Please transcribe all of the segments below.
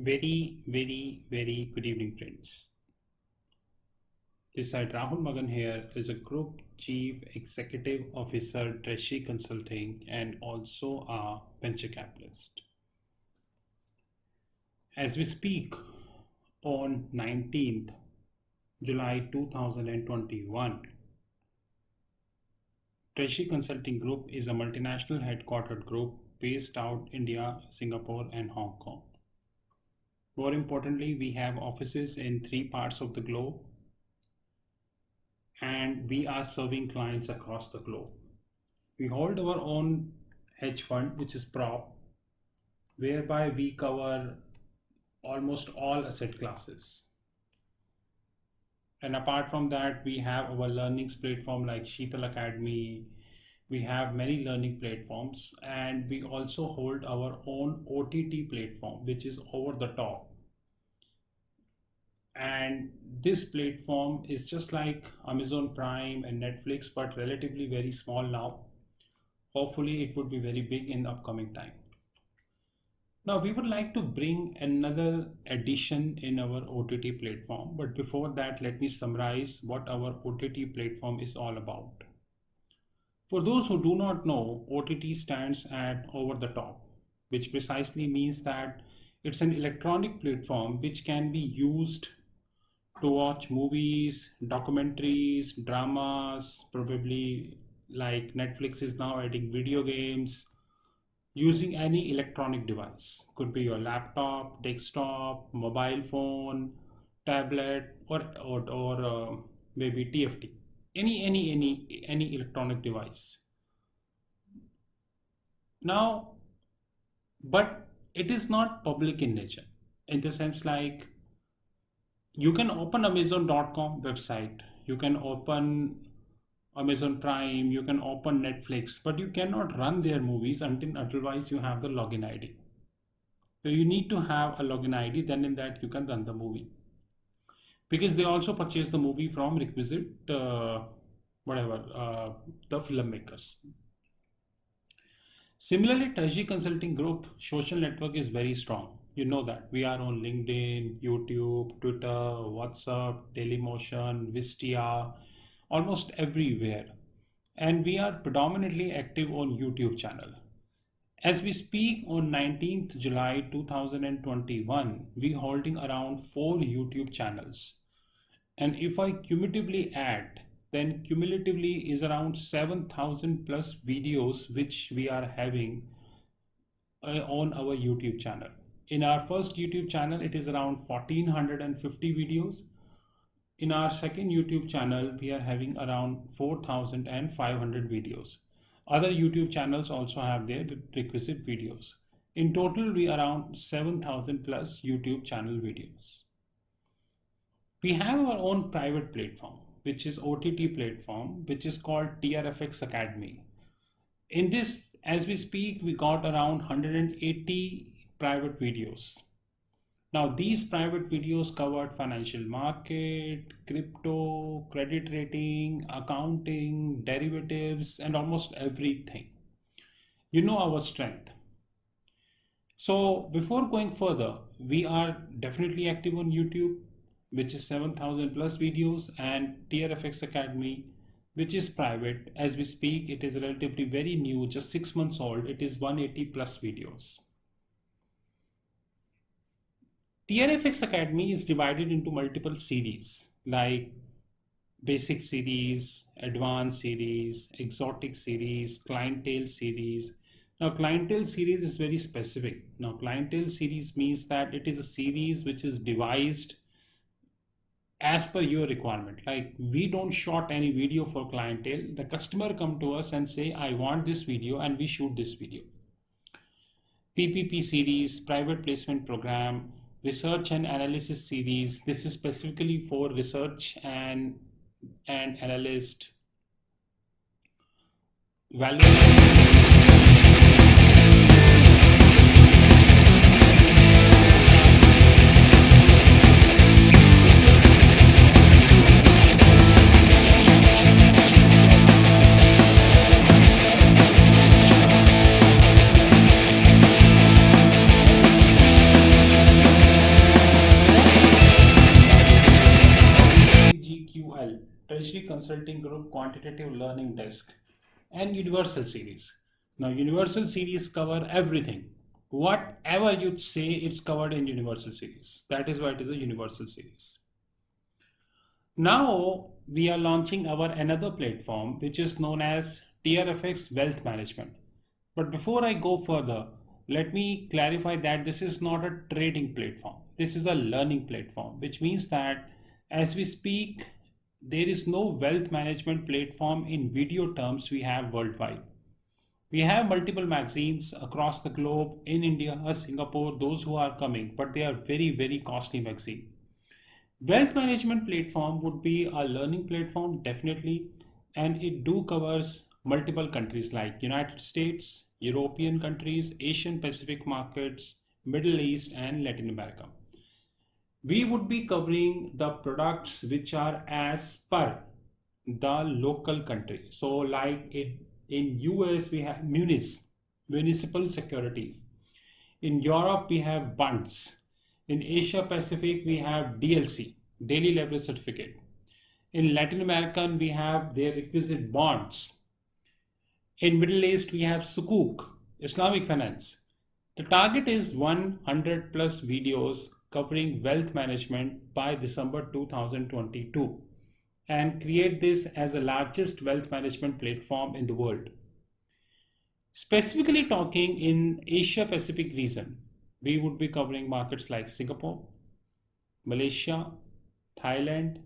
Very good evening, friends. This side Rahul Magan here is a Group Chief Executive Officer, Treasury Consulting, and also a venture capitalist. As we speak on 19th July 2021, Treasury Consulting Group is a multinational headquartered group based out India, Singapore, and Hong Kong. More importantly, we have offices in 3 parts of the globe, and we are serving clients across the globe. We hold our own hedge fund, which is Prop, whereby we cover almost all asset classes. And apart from that, we have our learnings platform like Sheetal Academy. We have many learning platforms, and we also hold our own OTT platform, which is over the top. And this platform is just like Amazon Prime and Netflix, but relatively very small now. Hopefully it would be very big in the upcoming time. Now we would like to bring another addition in our OTT platform, but before that, let me summarize what our OTT platform is all about. For those who do not know, OTT stands at over the top, which precisely means that it's an electronic platform which can be used to watch movies, documentaries, dramas, probably like Netflix is now adding video games, using any electronic device. Could be your laptop, desktop, mobile phone, tablet, or maybe TFT. Any electronic device. Now, but it is not public in nature, in the sense like you can open Amazon.com website, you can open Amazon Prime, you can open Netflix, but you cannot run their movies until otherwise you have the login ID. So you need to have a login ID, then in that you can run the movie. Because they also purchase the movie from requisite the filmmakers. Similarly, Treasury Consulting Group social network is very strong. You know that we are on LinkedIn, YouTube, Twitter, WhatsApp, Dailymotion, Wistia, almost everywhere. And we are predominantly active on YouTube channel. As we speak on 19th July 2021, we holding around 4 YouTube channels. And if I cumulatively add, then cumulatively is around 7,000 plus videos which we are having on our YouTube channel. In our first YouTube channel, it is around 1450 videos. In our second YouTube channel, we are having around 4,500 videos. Other YouTube channels also have their requisite videos. In total, we are around 7,000 plus YouTube channel videos. We have our own private platform, which is OTT platform, which is called TRFX Academy. In this, as we speak, we got around 180 private videos. Now these private videos covered financial market, crypto, credit rating, accounting, derivatives, and almost everything. You know our strength. So before going further, we are definitely active on YouTube, which is 7,000 plus videos, and TRFX Academy, which is private. As we speak, it is relatively very new, just 6 months old. It is 180 plus videos. TRFX Academy is divided into multiple series like basic series, advanced series, exotic series, clientele series. Now clientele series is very specific. Now clientele series means that it is a series which is devised as per your requirement. Like we don't shot any video for clientele. The customer come to us and say, I want this video, and we shoot this video. PPP series, private placement program, research and analysis series. This is specifically for research and analyst. Consulting Group Quantitative Learning Desk and Universal Series. Now, Universal Series cover everything. Whatever you say, it's covered in Universal Series. That is why it is a Universal Series. Now we are launching our another platform which is known as TRFX Wealth Management. But before I go further, let me clarify that this is not a trading platform. This is a learning platform, which means that as we speak, there is no wealth management platform in video terms we have worldwide. We have multiple magazines across the globe in India, Singapore, those who are coming, but they are very, very costly magazines. Wealth management platform would be a learning platform, definitely, and it do covers multiple countries like United States, European countries, Asian Pacific markets, Middle East, and Latin America. We would be covering the products which are as per the local country. So, like in US, we have municipal securities. In Europe, we have bonds. In Asia Pacific, we have DLC, daily leverage certificate. In Latin American, we have their requisite bonds. In Middle East, we have Sukuk, Islamic finance. The target is 100 plus videos covering wealth management by December 2022 and create this as the largest wealth management platform in the world. Specifically talking in Asia Pacific region, we would be covering markets like Singapore, Malaysia, Thailand,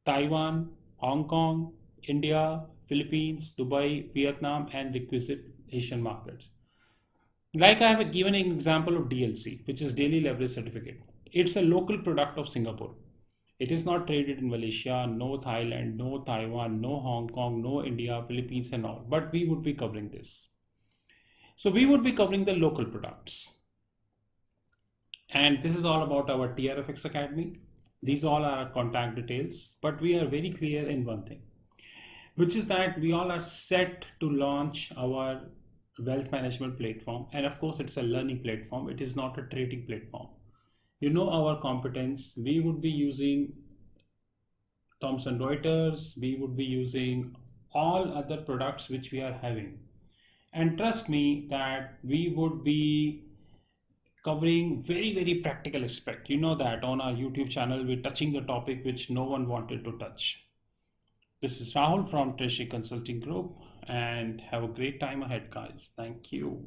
Taiwan, Hong Kong, India, Philippines, Dubai, Vietnam, and requisite Asian markets. Like I have given an example of DLC, which is Daily Leverage Certificate. It's a local product of Singapore. It is not traded in Malaysia, no Thailand, no Taiwan, no Hong Kong, no India, Philippines, and all. But we would be covering this. So we would be covering the local products. And this is all about our TRFX Academy. These all are our contact details, but we are very clear in one thing, which is that we all are set to launch our wealth management platform. And of course, it's a learning platform. It is not a trading platform. You know our competence. We would be using Thomson Reuters. We would be using all other products which we are having. And trust me that we would be covering very, very practical aspect. You know that on our YouTube channel, we're touching the topic which no one wanted to touch. This is Rahul from Treasury Consulting Group, and have a great time ahead, guys. Thank you.